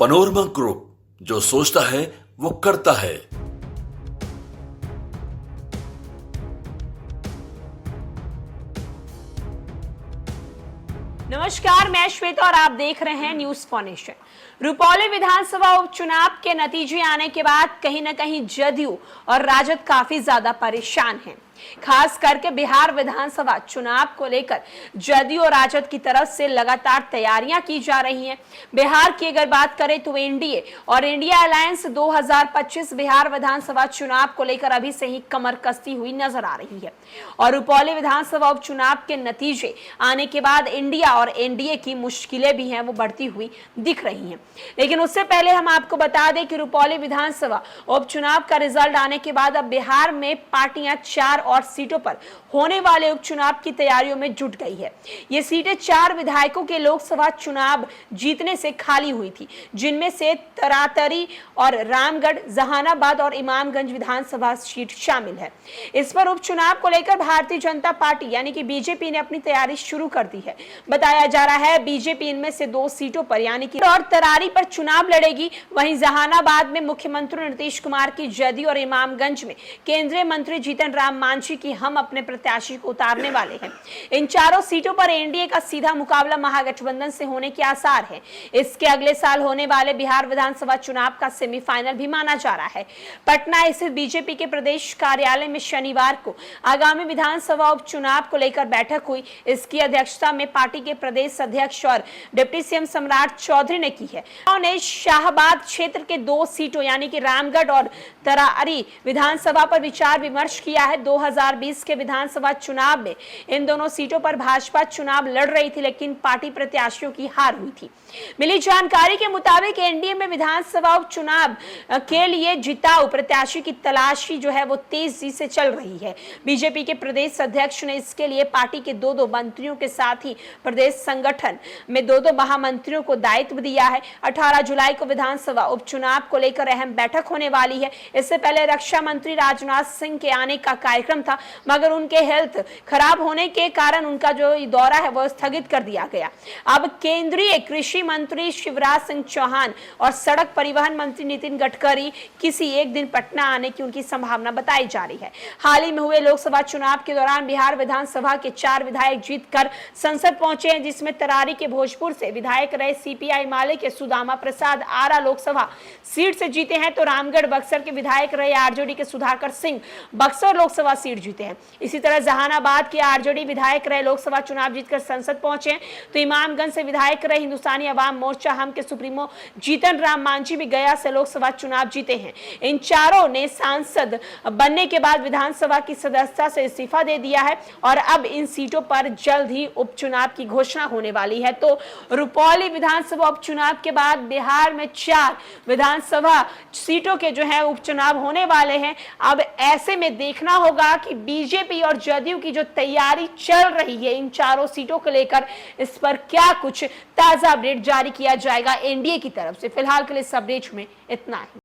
Panorama group, जो सोचता है वो करता है। नमस्कार, मैं श्वेता और आप देख रहे हैं न्यूज फॉर नेशन। रुपौली विधानसभा उपचुनाव के नतीजे आने के बाद कहीं न कहीं जदयू और राजद काफी ज्यादा परेशान हैं। खास करके बिहार विधानसभा चुनाव को लेकर जदयू और राजद की तरफ से लगातार तैयारियां की जा रही हैं। बिहार की अगर बात करें तो एनडीए और इंडिया अलायंस 2025 बिहार विधानसभा चुनाव को लेकर अभी से ही कमर कसती हुई नजर आ रही है और रुपौली विधानसभा उपचुनाव के नतीजे आने के बाद इंडिया और एनडीए की मुश्किलें भी हैं वो बढ़ती हुई दिख रही हैं। लेकिन उससे पहले हम आपको बता दें कि रुपौली विधानसभा उपचुनाव का रिजल्ट आने के बाद अब बिहार में पार्टियां 4 और सीटों पर होने वाले उपचुनाव की तैयारियों में जुट गई है। ये सीटें 4 विधायकों के लोकसभा चुनाव जीतने से खाली हुई थी, जिनमें से तरातरी और रामगढ़, जहानाबाद और इमामगंज विधानसभा सीट शामिल है। इस पर उपचुनाव को लेकर भारतीय जनता पार्टी यानी कि बीजेपी ने अपनी तैयारी शुरू कर दी है। बताया जा रहा है बीजेपी इनमें से 2 सीटों पर यानी कि और तरारी पर चुनाव लड़ेगी। वहीं जहानाबाद में मुख्यमंत्री नीतीश कुमार की जदयू और इमामगंज में केंद्रीय मंत्री जीतन राम मांझी की हम अपने प्रत्याशी को उतारने वाले हैं। इन चारों सीटों पर एनडीए का सीधा मुकाबला महागठबंधन से होने के आसार है। इसके अगले साल होने वाले बिहार विधानसभा चुनाव का सेमीफाइनल भी माना जा रहा है। पटना स्थित बीजेपी के प्रदेश कार्यालय में शनिवार को आगामी विधानसभा उपचुनाव को लेकर बैठक हुई। इसकी अध्यक्षता में पार्टी के प्रदेश अध्यक्ष और डिप्टी सीएम सम्राट चौधरी ने की है। उन्होंने शाहबाद क्षेत्र के 2 सीटों यानी कि रामगढ़ और तरारी विधानसभा पर विचार विमर्श किया है। 2020 के विधानसभा चुनाव में इन दोनों सीटों पर भाजपा चुनाव लड़ रही थी, लेकिन पार्टी प्रत्याशियों की हार हुई थी। मिली जानकारी के मुताबिक एनडीए में विधानसभा उपचुनाव के लिए जिताऊ प्रत्याशी की तलाशी जो है वो तेजी से चल रही है। बीजेपी के प्रदेश अध्यक्ष ने इसके लिए पार्टी के 2 मंत्रियों के साथ ही प्रदेश संगठन में 2 महामंत्रियों को दायित्व दिया है। 18 जुलाई को विधानसभा उपचुनाव को लेकर अहम बैठक होने वाली है। इससे पहले रक्षा मंत्री राजनाथ सिंह के आने का कार्यक्रम था, मगर उनके हेल्थ खराब होने के कारण उनका जो दौरा है वह स्थगित कर दिया गया। अब केंद्रीय कृषि मंत्री शिवराज सिंह चौहान और सड़क परिवहन मंत्री नितिन गडकरी किसी एक दिन पटना आने की उनकी संभावना बताई जा रही है। हाल ही में हुए लोकसभा चुनाव के दौरान बिहार विधानसभा के 4 विधायक जीतकर संसद पहुंचे हैं, जिसमें तरारी के भोजपुर से विधायक रहे सीपीआई माले के सुदामा प्रसाद आरा लोकसभा सीट से जीते हैं, तो रामगढ़ बक्सर के विधायक रहे आरजेडी के सुधाकर सिंह बक्सर लोकसभा सीट जीते हैं। इसी तरह जहानाबाद के आरजेडी विधायक रहे लोकसभा चुनाव जीतकर संसद पहुंचे हैं, तो इमामगंज से विधायक रहे हिंदुस्तानी अवाम मोर्चा हम के सुप्रीमो जीतन राम मांझी भी गया से लोकसभा चुनाव जीते हैं। इन चारों ने सांसद बनने के बाद विधानसभा की सदस्यता से इस्तीफा दे दिया है और अब इन सीटों पर जल्द ही उपचुनाव की घोषणा होने वाली है। तो रुपौली विधानसभा उपचुनाव के बाद बिहार में 4 विधानसभा सीटों के जो है उपचुनाव होने वाले हैं। अब ऐसे में देखना होगा कि बीजेपी और जदयू की जो तैयारी चल रही है इन चारों सीटों को लेकर, इस पर क्या कुछ ताजा अपडेट जारी किया जाएगा एनडीए की तरफ से। फिलहाल के लिए इस अपडेट में इतना ही।